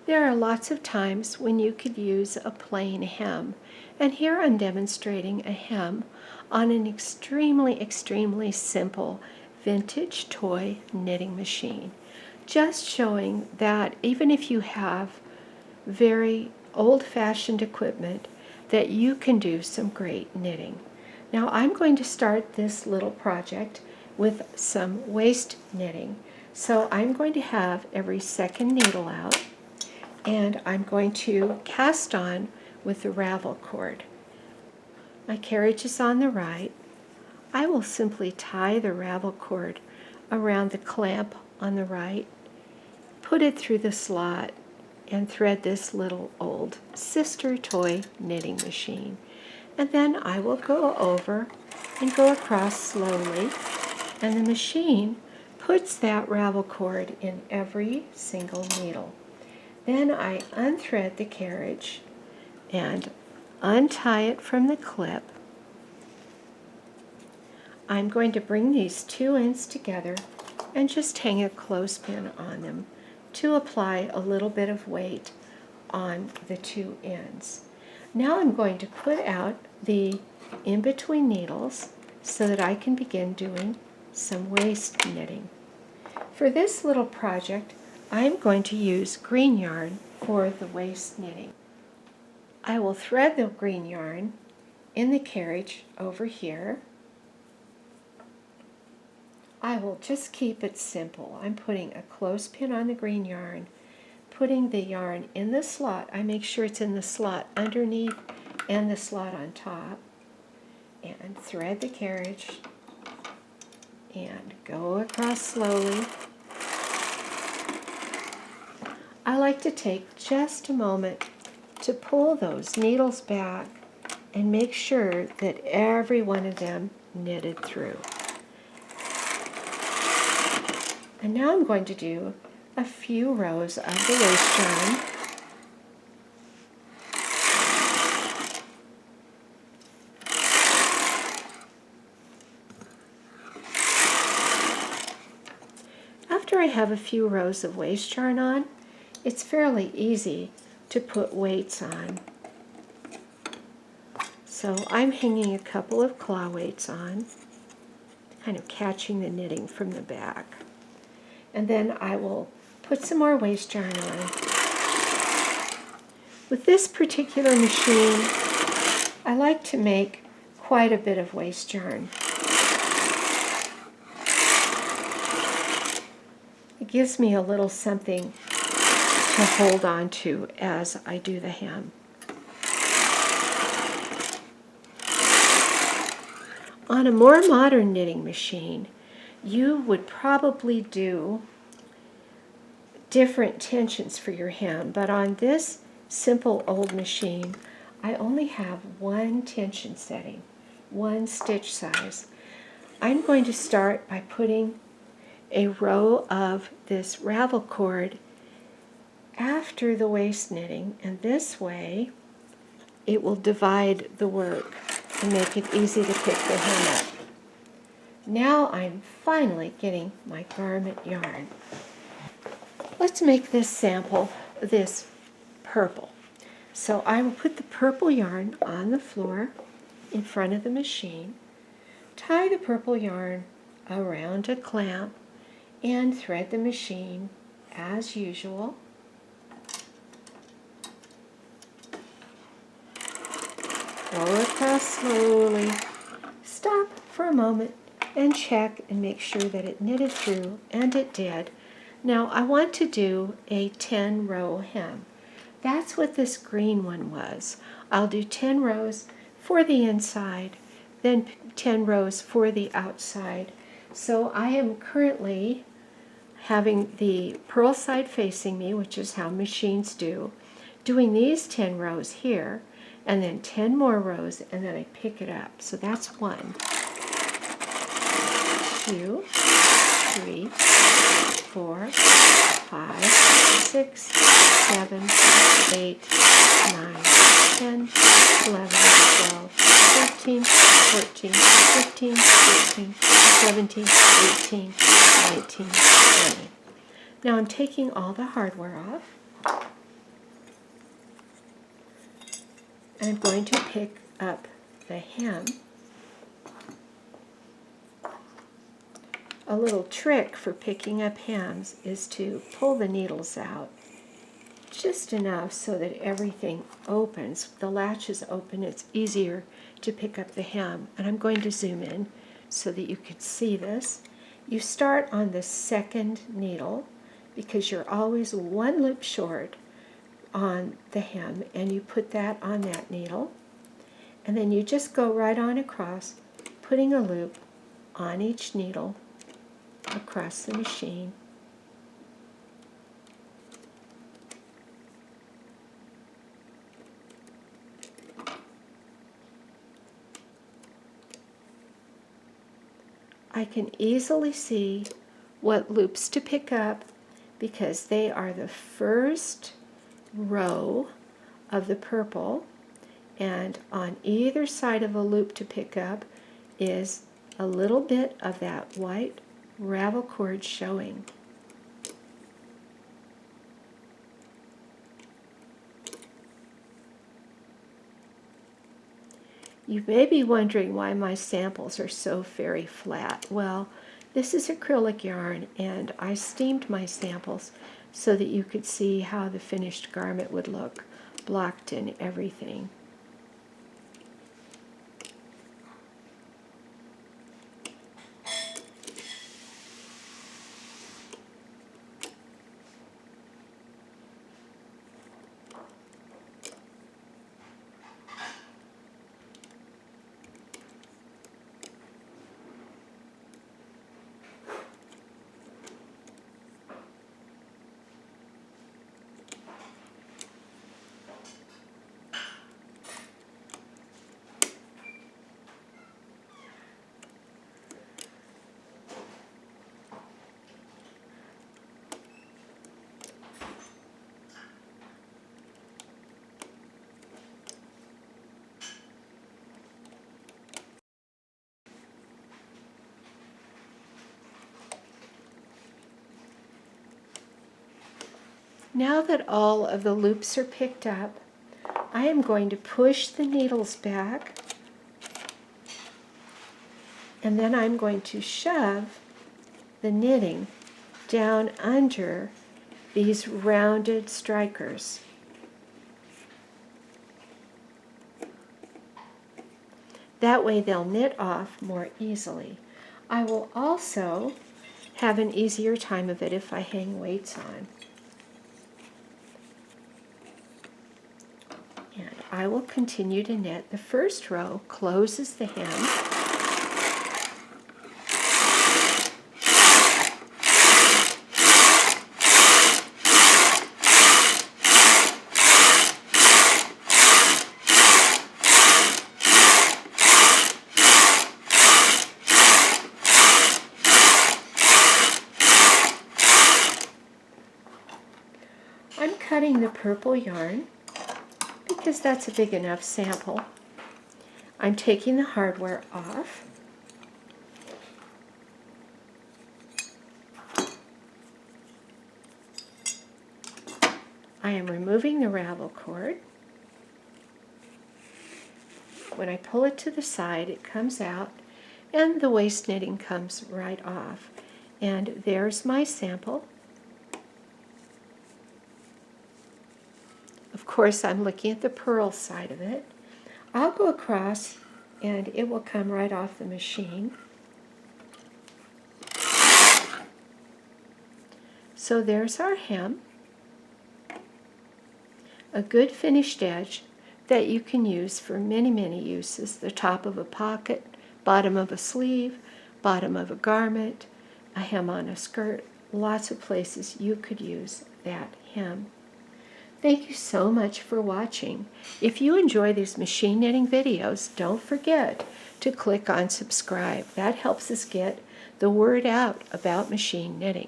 There are lots of times when you could use a plain hem, and here I'm demonstrating a hem on an extremely simple vintage toy knitting machine, just showing that even if you have very old-fashioned equipment, that you can do some great knitting. Now I'm going to start this little project with some waist knitting. So I'm going to have every second needle out, and I'm going to cast on with the ravel cord. My carriage is on the right. I will simply tie the ravel cord around the clamp on the right, put it through the slot, and thread this little old sister toy knitting machine. And then I will go over and go across slowly, and the machine puts that ravel cord in every single needle. Then I unthread the carriage and untie it from the clip. I'm going to bring these two ends together and just hang a clothespin on them to apply a little bit of weight on the two ends. Now I'm going to put out the in-between needles so that I can begin doing some waist knitting. For this little project, I'm going to use green yarn for the waist knitting. I will thread the green yarn in the carriage over here. I will just keep it simple. I'm putting a clothespin on the green yarn, putting the yarn in the slot. I make sure it's in the slot underneath and the slot on top, and thread the carriage and go across slowly. I like to take just a moment to pull those needles back and make sure that every one of them knitted through. And now I'm going to do a few rows of the waist yarn. After I have a few rows of waist yarn on, it's fairly easy to put weights on. So I'm hanging a couple of claw weights on, kind of catching the knitting from the back. And then I will put some more waist yarn on. With this particular machine, I like to make quite a bit of waist yarn. It gives me a little something to hold on to as I do the hem. On a more modern knitting machine, you would probably do different tensions for your hem, but on this simple old machine, I only have one tension setting, one stitch size. I'm going to start by putting a row of this ravel cord after the waist knitting, and this way it will divide the work and make it easy to pick the hem up. Now I'm finally getting my garment yarn. Let's make this sample, this purple. So I will put the purple yarn on the floor in front of the machine, tie the purple yarn around a clamp, and thread the machine as usual. Go across slowly, stop for a moment and check and make sure that it knitted through, and it did. Now I want to do a 10-row hem. That's what this green one was. I'll do 10 rows for the inside, then 10 rows for the outside. So I am currently having the purl side facing me, which is how machines do, doing these 10 rows here, and then 10 more rows, and then I pick it up. So that's 1, 2, 3, 4, 5, 6, 7, 8, 9, 10, 11, 12, 13, 14, 15, 16, 17, 18, 19, 20. Now I'm taking all the hardware off. And I'm going to pick up the hem. A little trick for picking up hems is to pull the needles out just enough so that everything opens. The latches open, it's easier to pick up the hem. And I'm going to zoom in so that you can see this. You start on the second needle because you're always one loop short on the hem, and you put that on that needle. And then you just go right on across, putting a loop on each needle across the machine. I can easily see what loops to pick up because they are the first row of the purple, and on either side of a loop to pick up is a little bit of that white ravel cord showing. You may be wondering why my samples are so very flat. Well, this is acrylic yarn, and I steamed my samples so that you could see how the finished garment would look, blocked and everything. Now that all of the loops are picked up, I am going to push the needles back, and then I'm going to shove the knitting down under these rounded strikers. That way they'll knit off more easily. I will also have an easier time of it if I hang weights on. And I will continue to knit. The first row closes the hem. I'm cutting the purple yarn because that's a big enough sample. I'm taking the hardware off. I am removing the ravel cord. When I pull it to the side, it comes out, and the waist knitting comes right off. And there's my sample. Of course, I'm looking at the purl side of it. I'll go across, and it will come right off the machine. So there's our hem. A good finished edge that you can use for many, many uses. The top of a pocket, bottom of a sleeve, bottom of a garment, a hem on a skirt. Lots of places you could use that hem. Thank you so much for watching. If you enjoy these machine knitting videos, don't forget to click on subscribe. That helps us get the word out about machine knitting.